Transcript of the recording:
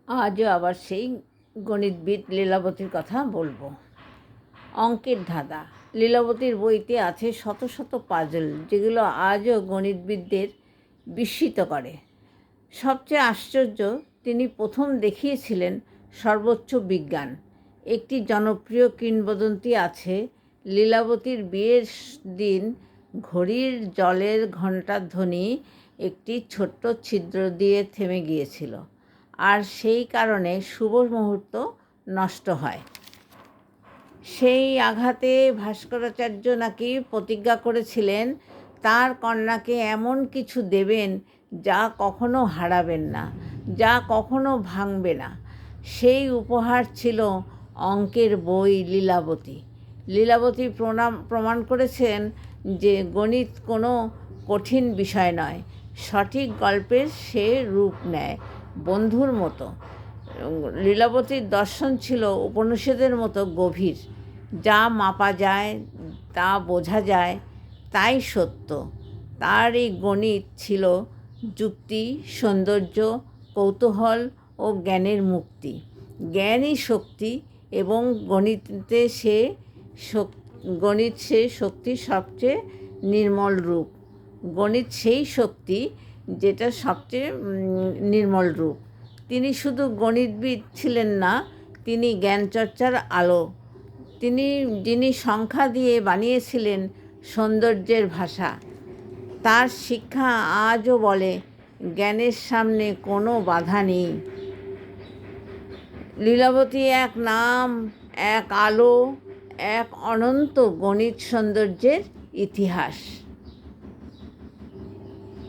আজও আবার সেই গণিতবিদ লীলাবতীর কথা বলবো। অঙ্কের ধাঁধা। লীলাবতীর বইতে আছে শত শত পাজল, যেগুলো আজও গণিতবিদদের বিস্মিত করে। সবচেয়ে আশ্চর্য, তিনি প্রথম দেখিয়েছিলেন সর্বোচ্চ বিজ্ঞান। একটি জনপ্রিয় কিংবদন্তি আছে, লীলাবতীর বিয়ের দিন ঘড়ির জলের ঘণ্টার ধ্বনি একটি ছোট্ট ছিদ্র দিয়ে থেমে গিয়েছিল, আর সেই কারণে শুভ মুহূর্ত নষ্ট হয়। সেই আঘাতে ভাস্করাচার্য নাকি প্রতিজ্ঞা করেছিলেন তার কন্যাকে এমন কিছু দেবেন যা কখনো হারাবেন না, যা কখনো ভাঙবে না। সেই উপহার ছিল অঙ্কের বই লীলাবতী। লীলাবতী প্রমাণ করেছেন যে গণিত কোনো কঠিন বিষয় নয়, সঠিক গল্পের সে রূপ নেয় বন্ধুর মতো। লীলাবতীর দর্শন ছিল উপনিষদের মতো গভীর। যা মাপা যায়, তা বোঝা যায়, তাই সত্য। তার এই গণিত ছিল যুক্তি, সৌন্দর্য, কৌতূহল ও জ্ঞানের মুক্তি। জ্ঞানই শক্তি, এবং গণিত সে শক্তির সবচেয়ে নির্মল রূপ। গণিত সেই শক্তি যেটা সবচেয়ে নির্মল রূপ। তিনি শুধু গণিতবিদ ছিলেন না, তিনি জ্ঞানচর্চার আলো। যিনি সংখ্যা দিয়ে বানিয়েছিলেন সৌন্দর্যের ভাষা। তার শিক্ষা আজও বলে, জ্ঞানের সামনে কোনো বাধা নেই। লীলাবতী এক নাম, এক আলো, এক অনন্ত গণিত সৌন্দর্যের ইতিহাস।